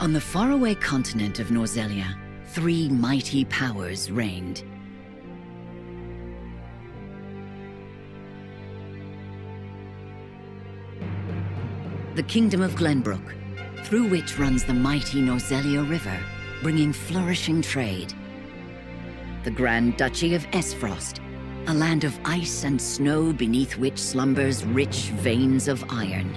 On the faraway continent of Norzelia, three mighty powers reigned. The Kingdom of Glenbrook, through which runs the mighty Norzelia River, bringing flourishing trade. The Grand Duchy of Esfrost, a land of ice and snow beneath which slumbers rich veins of iron.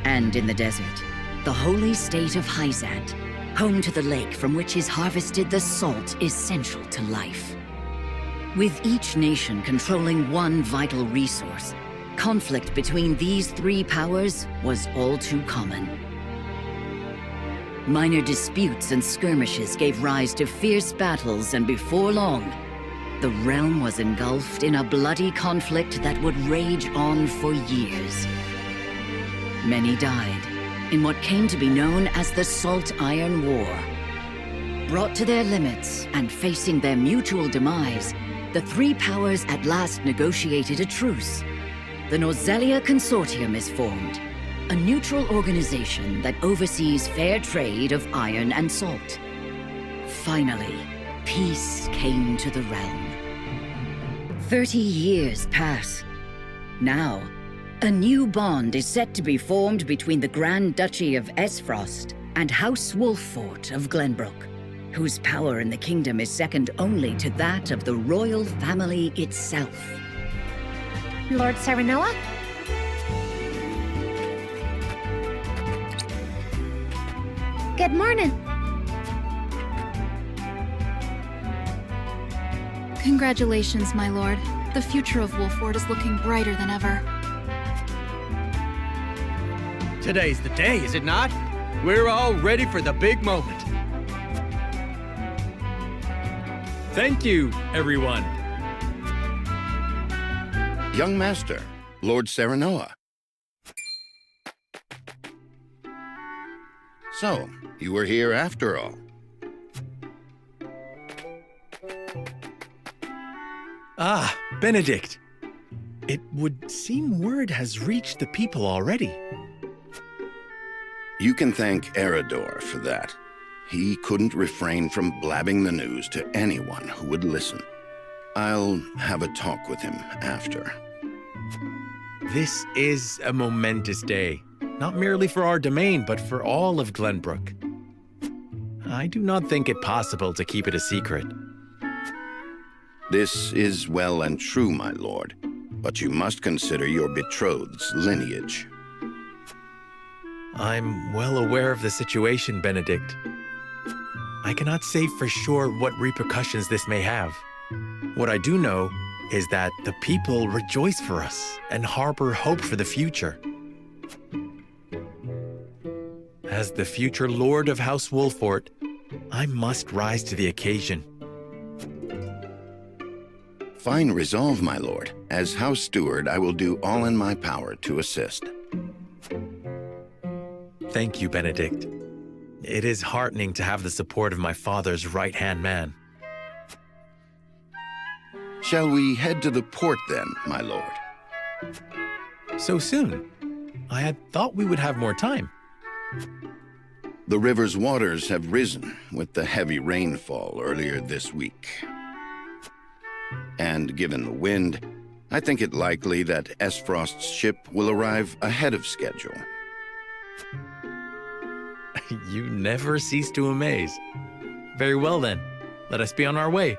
And in the desert, the holy state of Hyzant, home to the lake from which is harvested the salt essential to life. With each nation controlling one vital resource, conflict between these three powers was all too common. Minor disputes and skirmishes gave rise to fierce battles, and before long, the realm was engulfed in a bloody conflict that would rage on for years. Many died in what came to be known as the Salt Iron War. Brought to their limits and facing their mutual demise, the three powers at last negotiated a truce. The Norzelia Consortium is formed, a neutral organization that oversees fair trade of iron and salt. Finally, peace came to the realm. 30 years pass. Now, a new bond is set to be formed between the Grand Duchy of Esfrost and House Wolffort of Glenbrook, whose power in the kingdom is second only to that of the royal family itself. Lord Seranoa? Good morning. Congratulations, my lord. The future of Wolffort is looking brighter than ever. Today's the day, is it not? We're all ready for the big moment. Thank you, everyone. Young master, Lord Seranoa. So, you were here after all. Ah, Benedict. It would seem word has reached the people already. You can thank Eridor for that. He couldn't refrain from blabbing the news to anyone who would listen. I'll have a talk with him after. This is a momentous day, not merely for our domain, but for all of Glenbrook. I do not think it possible to keep it a secret. This is well and true, my lord, but you must consider your betrothed's lineage. I'm well aware of the situation, Benedict. I cannot say for sure what repercussions this may have. What I do know is that the people rejoice for us and harbor hope for the future. As the future Lord of House Wolffort, I must rise to the occasion. Fine resolve, my lord. As House Steward, I will do all in my power to assist. Thank you, Benedict. It is heartening to have the support of my father's right-hand man. Shall we head to the port then, my lord? So soon? I had thought we would have more time. The river's waters have risen with the heavy rainfall earlier this week. And given the wind, I think it likely that Esfrost's ship will arrive ahead of schedule. You never cease to amaze. Very well then, let us be on our way.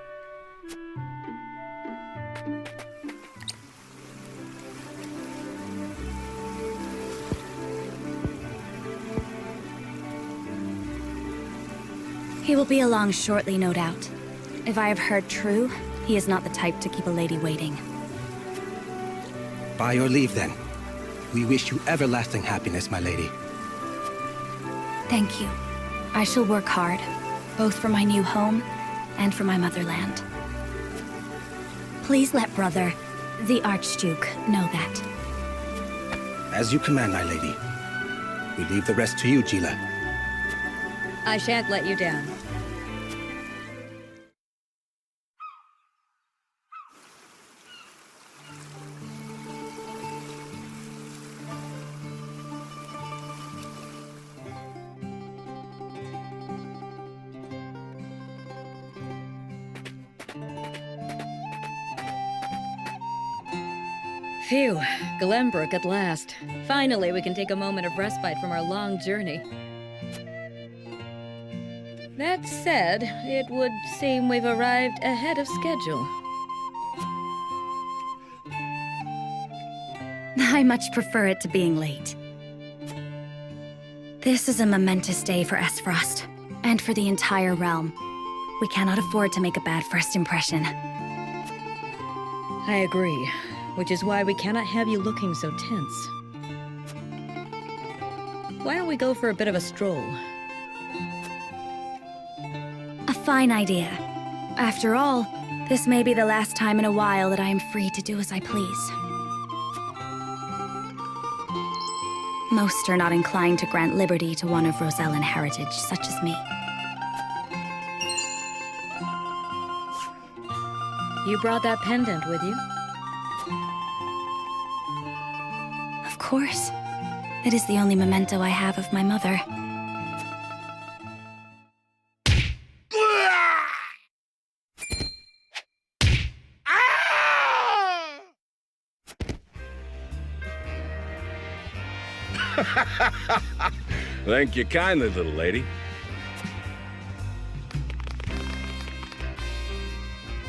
He will be along shortly, no doubt. If I have heard true, he is not the type to keep a lady waiting. By your leave, then. We wish you everlasting happiness, my lady. Thank you. I shall work hard, both for my new home and for my motherland. Please let brother, the Archduke, know that. As you command, my lady. We leave the rest to you, Gila. I shan't let you down. Phew, Glenbrook at last. Finally, we can take a moment of respite from our long journey. That said, it would seem we've arrived ahead of schedule. I much prefer it to being late. This is a momentous day for Esfrost, and for the entire realm. We cannot afford to make a bad first impression. I agree, which is why we cannot have you looking so tense. Why don't we go for a bit of a stroll? A fine idea. After all, this may be the last time in a while that I am free to do as I please. Most are not inclined to grant liberty to one of Rosellan heritage, such as me. You brought that pendant with you? Of course. It is the only memento I have of my mother. Thank you kindly, little lady.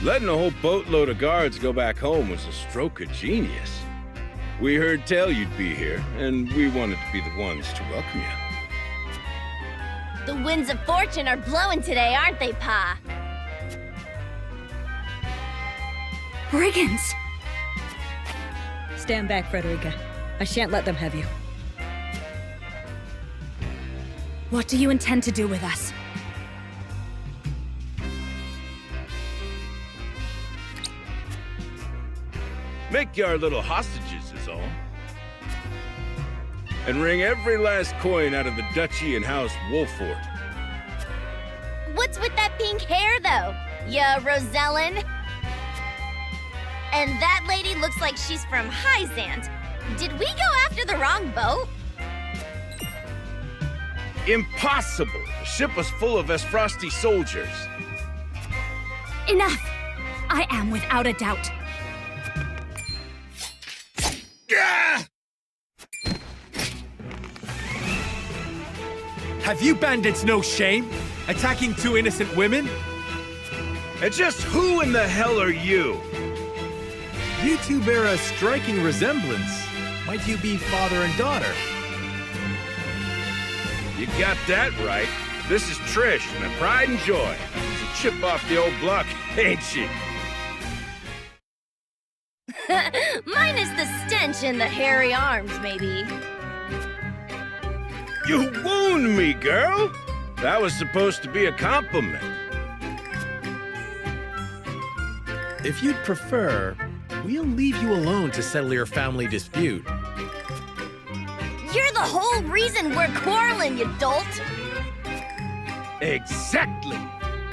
Letting a whole boatload of guards go back home was a stroke of genius. We heard tell you'd be here, and we wanted to be the ones to welcome you. The winds of fortune are blowing today, aren't they, Pa? Brigands! Stand back, Federica. I shan't let them have you. What do you intend to do with us? Make you our little hostages is all. And wring every last coin out of the duchy and House Wolfort. What's with that pink hair, though? Ya Rosellan? And that lady looks like she's from Hyzant. Did we go after the wrong boat? Impossible! The ship was full of Esfrosti soldiers. Enough! I am without a doubt. Have you bandits no shame? Attacking two innocent women? And just who in the hell are you? You two bear a striking resemblance. Might you be father and daughter? You got that right. This is Trish, my pride and joy. She's a chip off the old block, ain't she? Minus the stench and the hairy arms, maybe. You wound me, girl! That was supposed to be a compliment. If you'd prefer, we'll leave you alone to settle your family dispute. You're the whole reason we're quarreling, you dolt! Exactly!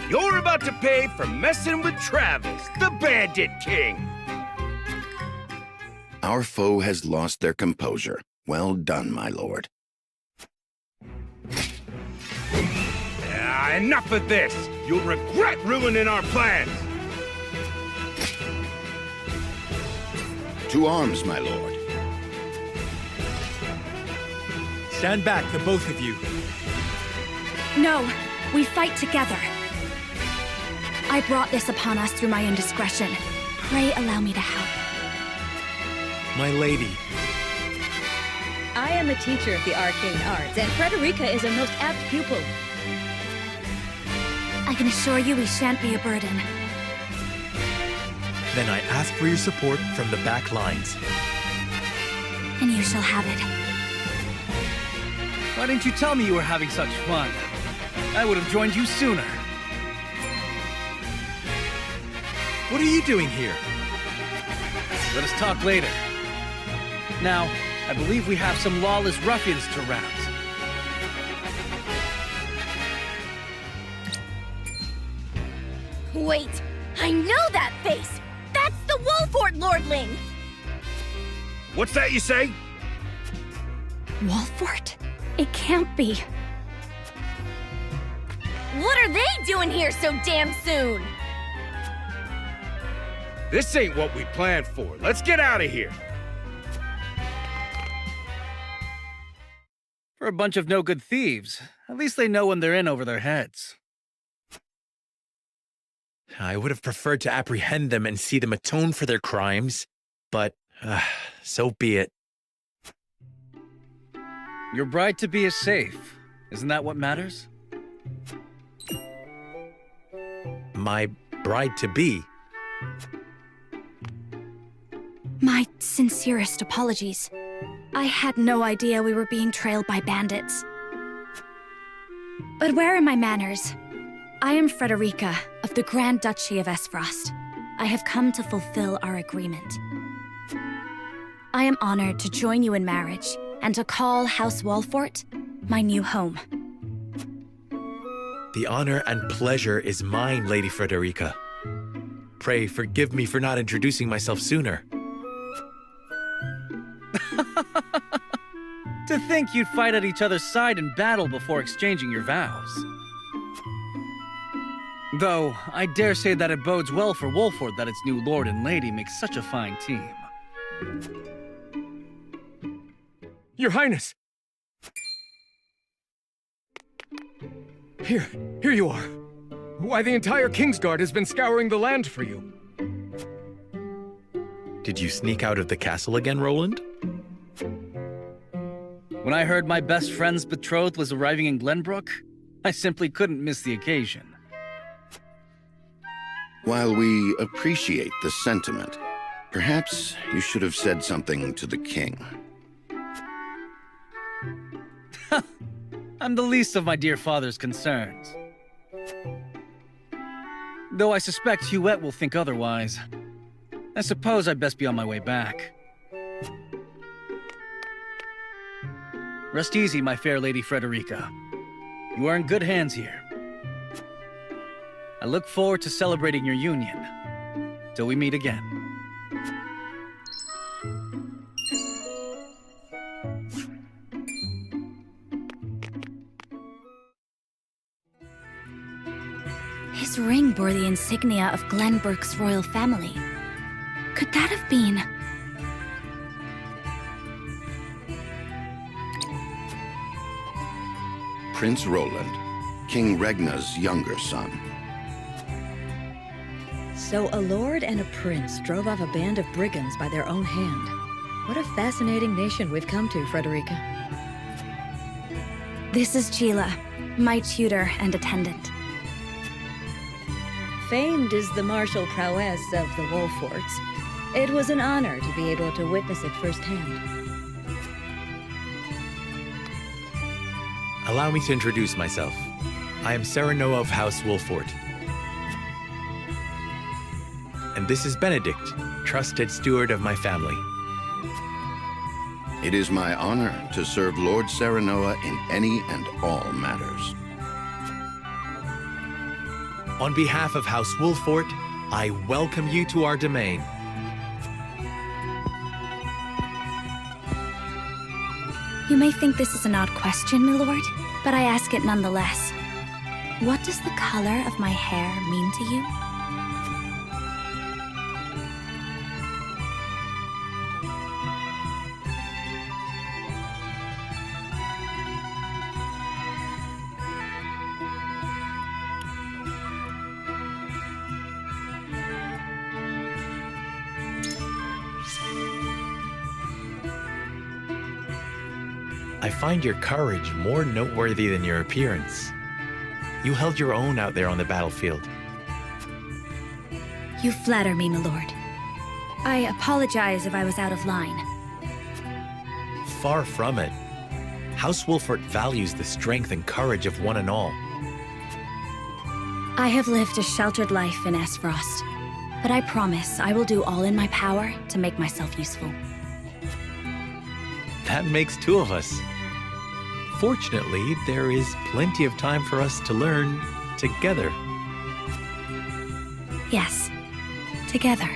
You're about to pay for messing with Travis, the Bandit King! Our foe has lost their composure. Well done, my lord. Enough of this! You'll regret ruining our plans! To arms, my lord. Stand back, the both of you. No, we fight together. I brought this upon us through my indiscretion. Pray allow me to help. My lady. I am a teacher of the arcane arts, and Federica is a most apt pupil. I can assure you we shan't be a burden. Then I ask for your support from the back lines. And you shall have it. Why didn't you tell me you were having such fun? I would have joined you sooner. What are you doing here? Let us talk later. Now, I believe we have some lawless ruffians to rout. Wait, I know that face! That's the Wolfort Lordling! What's that you say? Wolfort? It can't be. What are they doing here so damn soon? This ain't what we planned for. Let's get out of here. For a bunch of no-good thieves, at least they know when they're in over their heads. I would have preferred to apprehend them and see them atone for their crimes, but so be it. Your bride-to-be is safe. Isn't that what matters? My bride-to-be? My sincerest apologies. I had no idea we were being trailed by bandits. But where are my manners? I am Federica of the Grand Duchy of Esfrost. I have come to fulfill our agreement. I am honored to join you in marriage and to call House Walfort my new home. The honor and pleasure is mine, Lady Federica. Pray forgive me for not introducing myself sooner. To think you'd fight at each other's side in battle before exchanging your vows. Though, I dare say that it bodes well for Wolford that its new lord and lady make such a fine team. Your Highness! Here you are. Why, the entire Kingsguard has been scouring the land for you. Did you sneak out of the castle again, Roland? When I heard my best friend's betrothed was arriving in Glenbrook, I simply couldn't miss the occasion. While we appreciate the sentiment, perhaps you should have said something to the king. I'm the least of my dear father's concerns. Though I suspect Huette will think otherwise. I suppose I'd best be on my way back. Rest easy, my fair Lady Federica. You are in good hands here. I look forward to celebrating your union. Till we meet again. His ring bore the insignia of Glenbrook's royal family. Could that have been... Prince Roland, King Regna's younger son. So a lord and a prince drove off a band of brigands by their own hand. What a fascinating nation we've come to, Frederica. This is Sheila, my tutor and attendant. Famed is the martial prowess of the Wolforts. It was an honor to be able to witness it firsthand. Allow me to introduce myself. I am Seranoa of House Wolfort. And this is Benedict, trusted steward of my family. It is my honor to serve Lord Seranoa in any and all matters. On behalf of House Wolfort, I welcome you to our domain. You may think this is an odd question, my lord, but I ask it nonetheless. What does the color of my hair mean to you? I find your courage more noteworthy than your appearance. You held your own out there on the battlefield. You flatter me, my lord. I apologize if I was out of line. Far from it. House Wolfort values the strength and courage of one and all. I have lived a sheltered life in Esfrost, but I promise I will do all in my power to make myself useful. That makes two of us. Fortunately, there is plenty of time for us to learn together. Yes, together.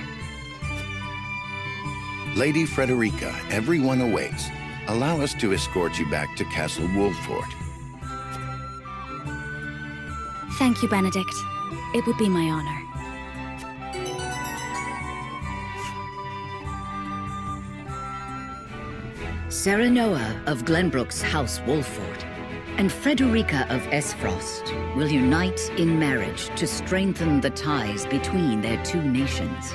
Lady Federica, everyone awaits. Allow us to escort you back to Castle Wolfort. Thank you, Benedict. It would be my honor. Seranoa of Glenbrook's House Wolford and Federica of Esfrost will unite in marriage to strengthen the ties between their two nations.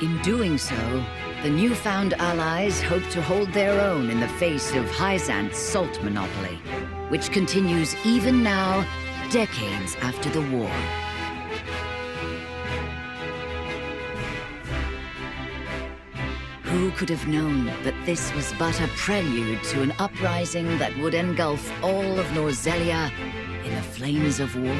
In doing so, the newfound allies hope to hold their own in the face of Hyzant's salt monopoly, which continues even now, decades after the war. Who could have known that this was but a prelude to an uprising that would engulf all of Norzelia in the flames of war?